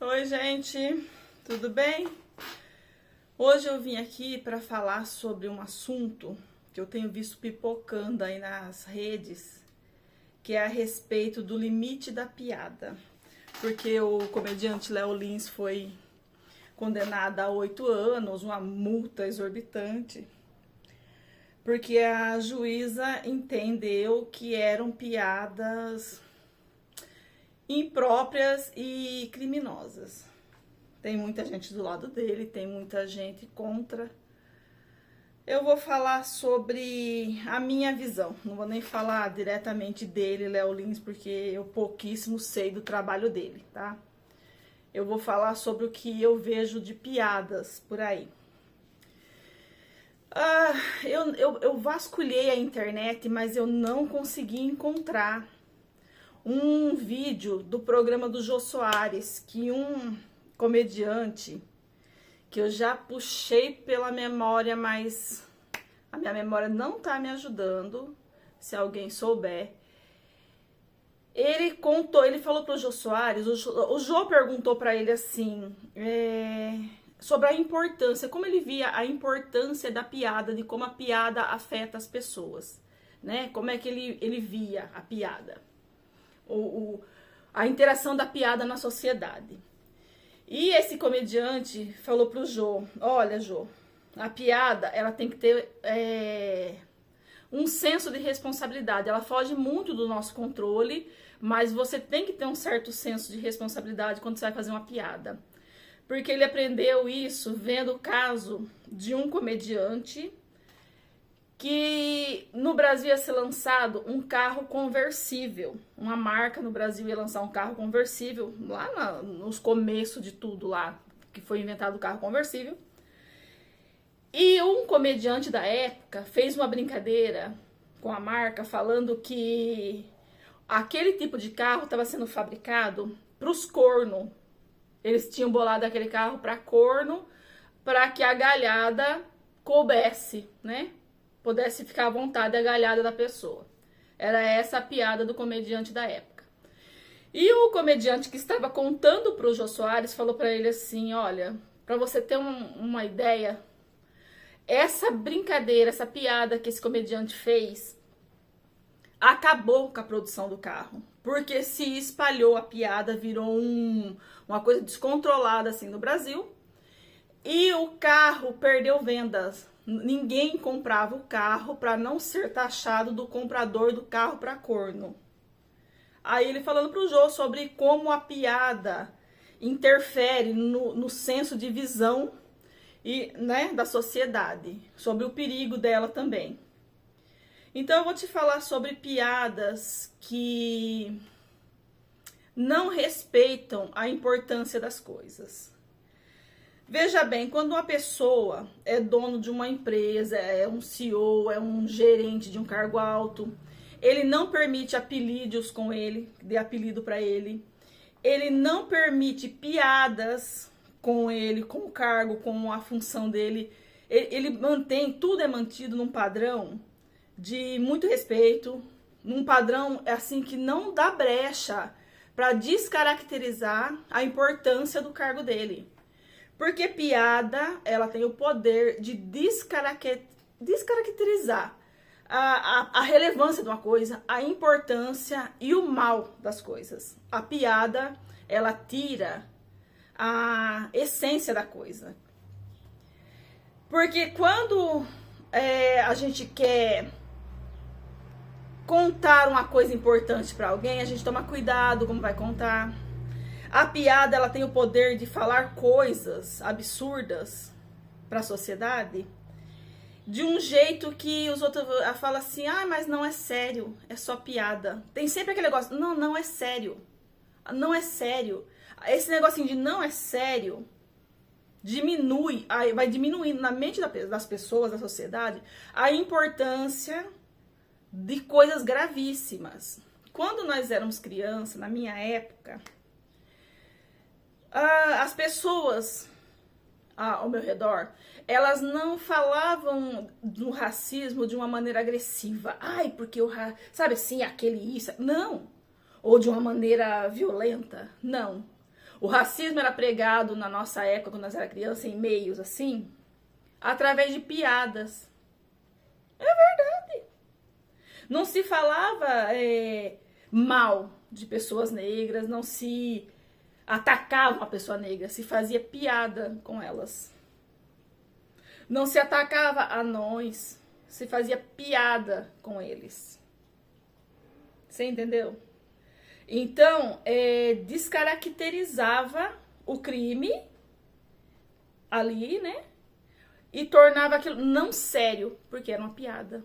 Oi, gente, tudo bem? Hoje eu vim aqui para falar sobre um assunto que eu tenho visto pipocando aí nas redes, que é a respeito do limite da piada. Porque o comediante Léo Lins foi condenado a 8 anos, uma multa exorbitante, porque a juíza entendeu que eram piadas impróprias e criminosas. Tem muita gente do lado dele, tem muita gente contra. Eu vou falar sobre a minha visão, não vou nem falar diretamente dele, Léo Lins, porque eu pouquíssimo sei do trabalho dele, tá? Eu vou falar sobre o que eu vejo de piadas por aí. Eu vasculhei a internet, mas eu não consegui encontrar um vídeo do programa do Jô Soares, que um comediante, que eu já puxei pela memória, mas a minha memória não tá me ajudando, se alguém souber. Ele falou pro Jô Soares, o Jô perguntou para ele assim, sobre a importância, como ele via a importância da piada, de como a piada afeta as pessoas, né? Como é que ele via a piada. A interação da piada na sociedade. E esse comediante falou pro Jô, olha, Jô, a piada, ela tem que ter um senso de responsabilidade. Ela foge muito do nosso controle, mas você tem que ter um certo senso de responsabilidade quando você vai fazer uma piada. Porque ele aprendeu isso vendo o caso de um comediante que no Brasil ia ser lançado um carro conversível. Uma marca no Brasil ia lançar um carro conversível, lá nos começos de tudo lá, que foi inventado o carro conversível. E um comediante da época fez uma brincadeira com a marca, falando que aquele tipo de carro estava sendo fabricado para os cornos. Eles tinham bolado aquele carro para corno, para que a galhada coubesse, né? Pudesse ficar à vontade a galhada da pessoa. Era essa a piada do comediante da época. E o comediante que estava contando para o Jô Soares falou para ele assim, olha, para você ter uma ideia, essa brincadeira, essa piada que esse comediante fez, acabou com a produção do carro. Porque se espalhou a piada, virou uma coisa descontrolada assim no Brasil. E o carro perdeu vendas. Ninguém comprava o carro para não ser taxado do comprador do carro para corno. Aí ele falando pro Jô sobre como a piada interfere no senso de visão e, né, da sociedade, sobre o perigo dela também. Então eu vou te falar sobre piadas que não respeitam a importância das coisas. Veja bem, quando uma pessoa é dono de uma empresa, é um CEO, é um gerente de um cargo alto, ele não permite apelídios com ele, dê apelido para ele. Ele não permite piadas com ele, com o cargo, com a função dele. Ele mantém, tudo é mantido num padrão de muito respeito, num padrão assim que não dá brecha para descaracterizar a importância do cargo dele. Porque piada, ela tem o poder de descaracterizar a relevância de uma coisa, a importância e o mal das coisas. A piada, ela tira a essência da coisa. Porque quando a gente quer contar uma coisa importante para alguém, a gente toma cuidado como vai contar. A piada, ela tem o poder de falar coisas absurdas para a sociedade de um jeito que os outros falam assim, mas não é sério, é só piada. Tem sempre aquele negócio, não é sério, não é sério. Esse negocinho de não é sério diminui, vai diminuindo na mente das pessoas, da sociedade, a importância de coisas gravíssimas. Quando nós éramos crianças, na minha época, as pessoas ao meu redor, elas não falavam do racismo de uma maneira agressiva. Porque sabe assim, aquele isso. Não. Ou de uma maneira violenta. Não. O racismo era pregado na nossa época, quando nós era criança, em meios assim, através de piadas. É verdade. Não se falava mal de pessoas negras, não se atacava uma pessoa negra, se fazia piada com elas. Não se atacava anões, se fazia piada com eles. Você entendeu? Então, descaracterizava o crime ali, né? E tornava aquilo não sério, porque era uma piada.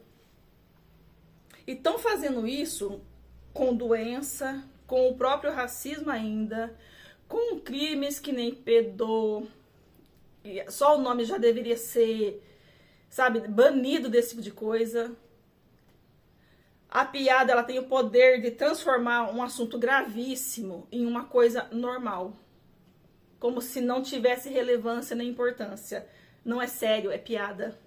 E estão fazendo isso com doença, com o próprio racismo ainda, com crimes que nem pedô. Só o nome já deveria ser, sabe, banido desse tipo de coisa. A piada, ela tem o poder de transformar um assunto gravíssimo em uma coisa normal. Como se não tivesse relevância nem importância. Não é sério, é piada.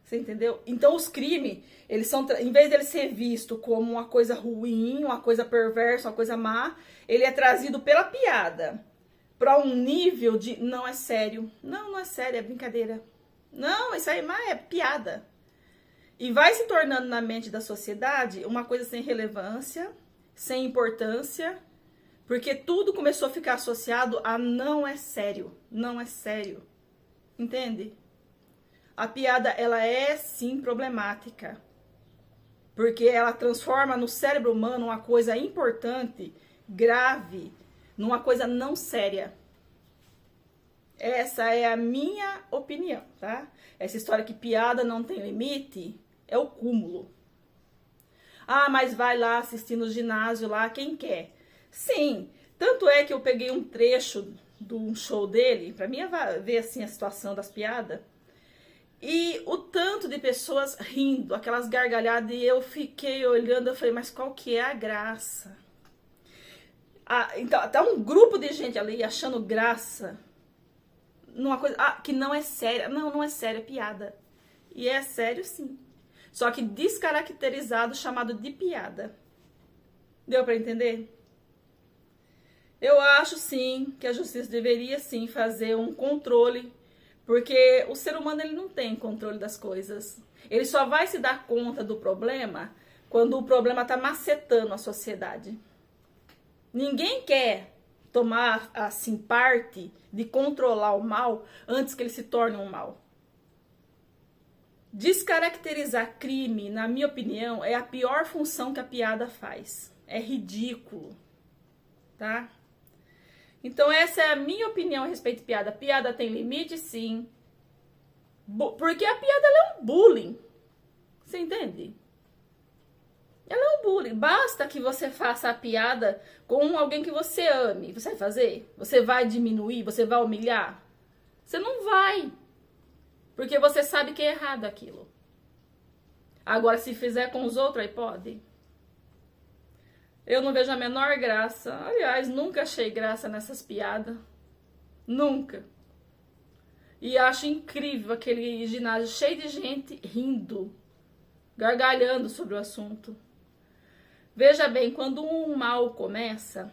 Você entendeu? Então os crimes, eles são, em vez dele ser visto como uma coisa ruim, uma coisa perversa, uma coisa má, ele é trazido pela piada para um nível de não é sério. Não é sério, é brincadeira. Não, isso aí é piada. E vai se tornando na mente da sociedade uma coisa sem relevância, sem importância, porque tudo começou a ficar associado a não é sério, não é sério. Entende? A piada, ela é sim problemática, porque ela transforma no cérebro humano uma coisa importante, grave, numa coisa não séria. Essa é a minha opinião, tá? Essa história que piada não tem limite é o cúmulo. Ah, mas vai lá assistir no ginásio lá quem quer. Sim, tanto é que eu peguei um trecho de um show dele, pra mim ver assim a situação das piadas. E o tanto de pessoas rindo, aquelas gargalhadas, e eu fiquei olhando, eu falei, mas qual que é a graça? Então, tá um grupo de gente ali achando graça numa coisa que não é séria. Não é séria, é piada. E é sério sim. Só que descaracterizado, chamado de piada. Deu pra entender? Eu acho sim que a justiça deveria sim fazer um controle, porque o ser humano ele não tem controle das coisas. Ele só vai se dar conta do problema quando o problema está macetando a sociedade. Ninguém quer tomar assim parte de controlar o mal antes que ele se torne um mal. Descaracterizar crime, na minha opinião, é a pior função que a piada faz. É ridículo, tá? Então essa é a minha opinião a respeito de piada. Piada tem limite, sim. Porque a piada ela é um bullying. Você entende? Ela é um bullying. Basta que você faça a piada com alguém que você ame. Você vai fazer? Você vai diminuir? Você vai humilhar? Você não vai. Porque você sabe que é errado aquilo. Agora, se fizer com os outros, aí pode. Eu não vejo a menor graça. Aliás, nunca achei graça nessas piadas. Nunca. E acho incrível aquele ginásio cheio de gente rindo, gargalhando sobre o assunto. Veja bem, quando um mal começa,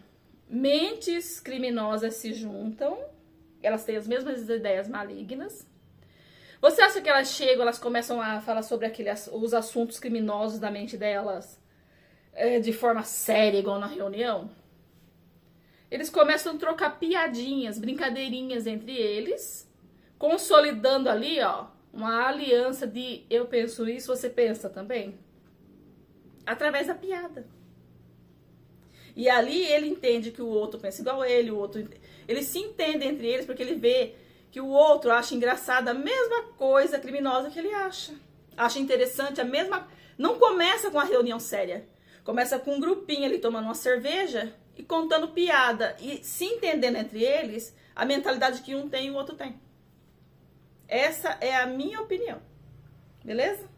mentes criminosas se juntam, elas têm as mesmas ideias malignas. Você acha que elas chegam, elas começam a falar sobre os assuntos criminosos da mente delas de forma séria, igual na reunião? Eles começam a trocar piadinhas, brincadeirinhas entre eles, consolidando ali, ó, uma aliança de eu penso isso, você pensa também. Através da piada. E ali ele entende que o outro pensa igual a ele, o outro... Eles se entendem entre eles porque ele vê que o outro acha engraçada a mesma coisa criminosa que ele acha. Acha interessante a mesma... Não começa com a reunião séria. Começa com um grupinho ali tomando uma cerveja e contando piada. E se entendendo entre eles a mentalidade que um tem e o outro tem. Essa é a minha opinião. Beleza?